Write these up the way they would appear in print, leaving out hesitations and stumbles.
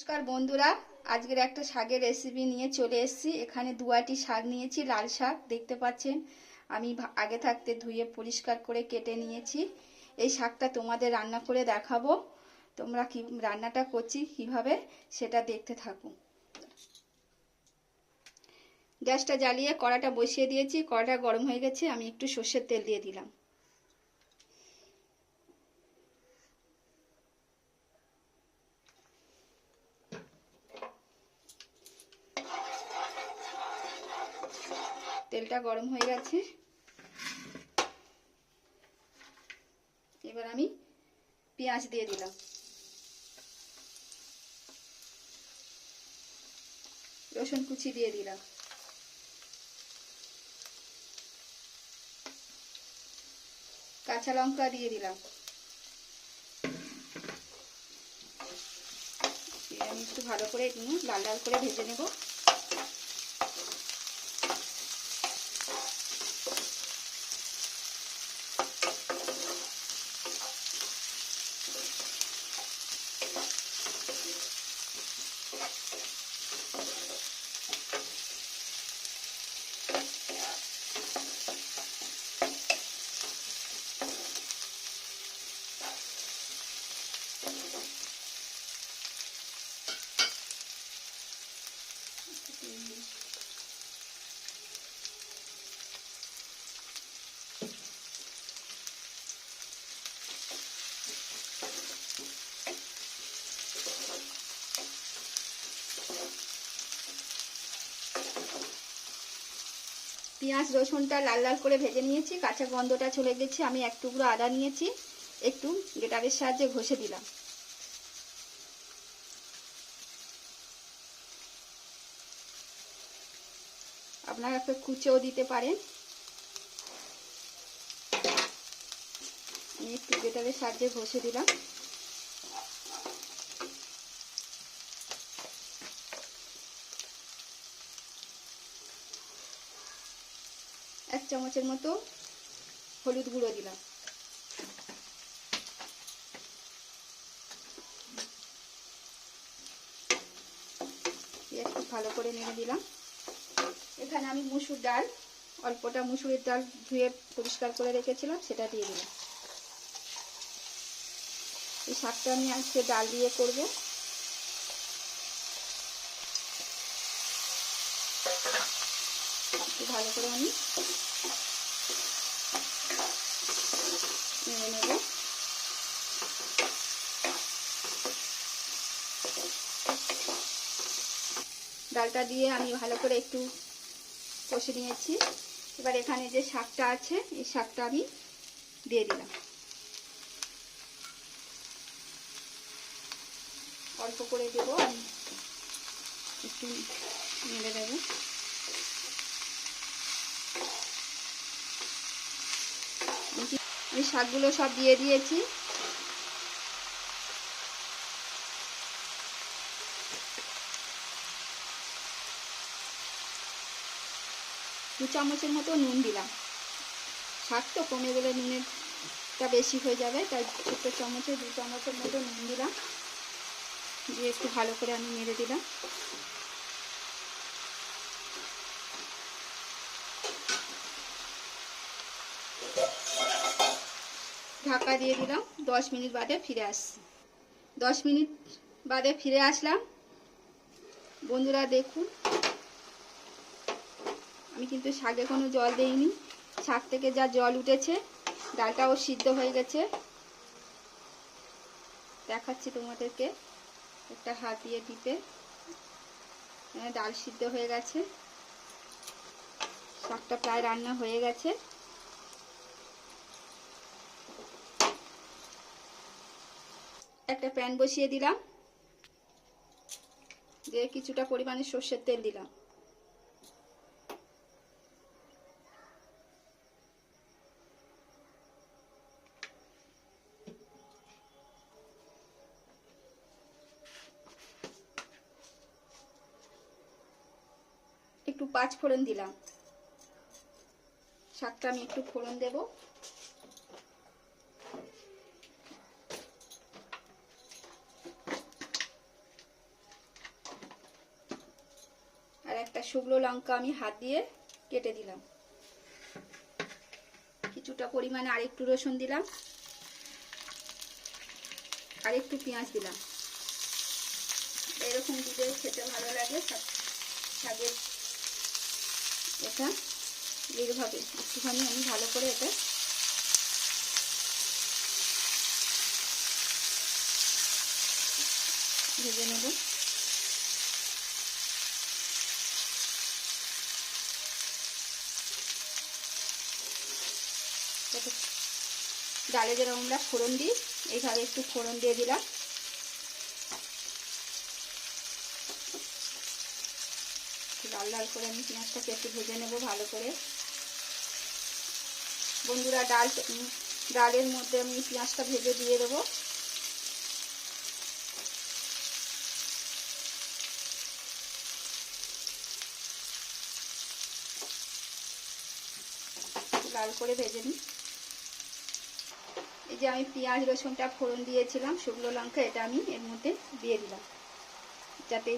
নমস্কার বন্ধুরা, আজকের একটা শাকের রেসিপি নিয়ে চলে এসেছি। এখানে দুয়াটি শাক নিয়েছি, লাল শাক দেখতে পাচ্ছেন। আমি আগে থাকতে ধুয়ে পরিষ্কার করে কেটে নিয়েছি। এই শাকটা তোমাদের রান্না করে দেখাবো। তোমরা কি রান্নাটা করছি কিভাবে সেটা দেখতে থাকো। গ্যাসটা জ্বালিয়ে কড়াটা বসিয়ে দিয়েছি। কড়াটা গরম হয়ে গেছে, আমি একটু সর্ষের তেল দিয়ে দিলাম। তেলটা গরম হয়ে গেছে, এবার আমি পেঁয়াজ দিয়ে দিলাম। রসুন কুচি দিয়ে দিলাম। কাঁচা লঙ্কা দিয়ে দিলাম। আমি একটু ভালো করে লাল লাল করে ভেজে নেব। পেঁয়াজ রসুনটা লাল লাল করে ভেজে নিয়েছি, কাঁচা গন্ধটা চলে গেছে। আমি এক টুকরো আদা নিয়েছি, একটু গ্রেটারের সাহায্যে ঘষে দিলাম। আপনারা একটু কুচেও দিতে পারেন। আমি একটু গ্রেটারের সাহায্যে ঘষে দিলাম। এক চামচের মতো হলুদ গুঁড়ো দিলাম। একটু ভালো করে নেড়ে দিলাম। এখানে আমি মুসুর ডাল, অল্পটা মুসুরের ডাল ধুয়ে পরিষ্কার করে রেখেছিলাম, সেটা দিয়ে দিলাম। এই শাকটা আমি আজকে ডাল দিয়ে করব। একটু ভালো করে আমি নেড়ে নেব। ডালটা দিয়ে আমি ভালো করে একটু কষে নিয়েছি। এবার এখানে যে শাকটা আছে, এই শাকটা আমি দিয়ে দিলাম। অল্প করে দেবো, আমি একটু নেড়ে দেবো। আমি শাকগুলো সব দিয়ে দিয়েছি। দু চামচের মতো নুন দিলাম। শাক তো কমে গেলে নুনেরটা বেশি হয়ে যাবে, তাই ছোট্ট চামচে 2 চামচের মতো নুন দিলাম। দিয়ে একটু ভালো করে আমি নেড়ে দিলাম। ঢাকা দিয়ে দিলাম। 10 মিনিট বাদে ফিরে আসছি। 10 মিনিট বাদে ফিরে আসলাম। বন্ধুরা দেখুন, আমি কিন্তু শাকে কোনো জল দেইনি। শাক থেকে যা জল উঠেছে, ডালটাও সিদ্ধ হয়ে গেছে। দেখাচ্ছি তোমাদেরকে একটা হাত দিয়ে টিপে। ডাল সিদ্ধ হয়ে গেছে, শাকটা প্রায় রান্না হয়ে গেছে। একটা প্যান বসিয়ে দিলাম, দিয়ে কিছুটা পরিমাণে সর্ষের তেল দিলাম। একটু 5 ফোড়ন দিলাম। শাকটা আমি একটু ফোড়ন দেব। শুকনো লঙ্কা আমি হাত দিয়ে কেটে দিলাম, কিছুটা পরিমাণে আরেকটু রসুন দিলাম, আর একটু পেঁয়াজ দিলাম। এরকম দিলে খেতে ভালো লাগে শাকের। এটা এইভাবে একটুখানি আমি ভালো করে এটা ভেজে নেব। ডালে যেরকম আমরা ফোড়ন দিই এইভাবে একটু ফোড়ন দিয়ে দিলাম। লাল লাল করে আমি পেঁয়াজটাকে একটু ভেজে নেব ভালো করে। বন্ধুরা ডালের মধ্যে আমি পেঁয়াজটা ভেজে দিয়ে দেবো। লাল করে ভেজে নিই। এই যে আমি পেঁয়াজ রসুনটা ফোড়ন দিয়েছিলাম, শুকনো লঙ্কা এটা আমি এর মধ্যে দিয়ে দিলাম, যাতে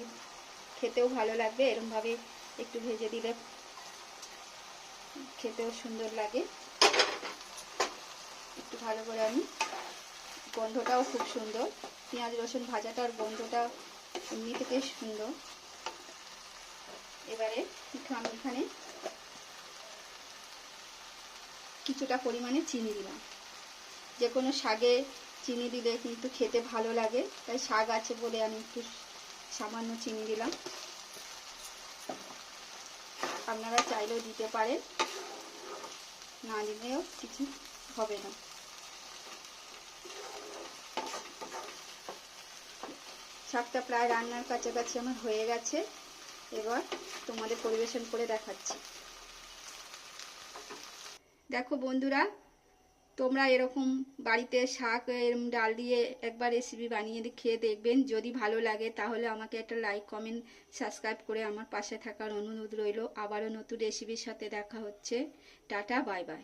খেতেও ভালো লাগবে। এরকমভাবে একটু ভেজে দিলে খেতেও সুন্দর লাগে। একটু ভালো করে আমি, গন্ধটাও খুব সুন্দর, পেঁয়াজ রসুন ভাজাটার গন্ধটা এমনি থেকে সুন্দর। এবারে আমি এখানে কিছুটা পরিমাণে চিনি দিলাম। যে কোনো শাকে চিনি দিলে কিন্তু খেতে ভালো লাগে, তাই শাক আছে বলে আমি একটু সামান্য চিনি দিলাম। আপনারা চাইলেও দিতে পারেন, না দিলেও কিছু হবে না। শাকটা প্রায় রান্নার কাছাকাছি আমার হয়ে গেছে। এবার তোমাদের পরিবেশন করে দেখাচ্ছি। দেখো বন্ধুরা, তোমরা এরকম বাড়িতে শাক ডাল দিয়ে একবার রেসিপি বানিয়ে খেয়ে দেখবেন। যদি ভালো লাগে তাহলে আমাকে একটা লাইক কমেন্ট সাবস্ক্রাইব করে আমার পাশে থাকার অনুরোধ রইল। আবারও নতুন রেসিপির সাথে দেখা হচ্ছে। Tata, bye bye.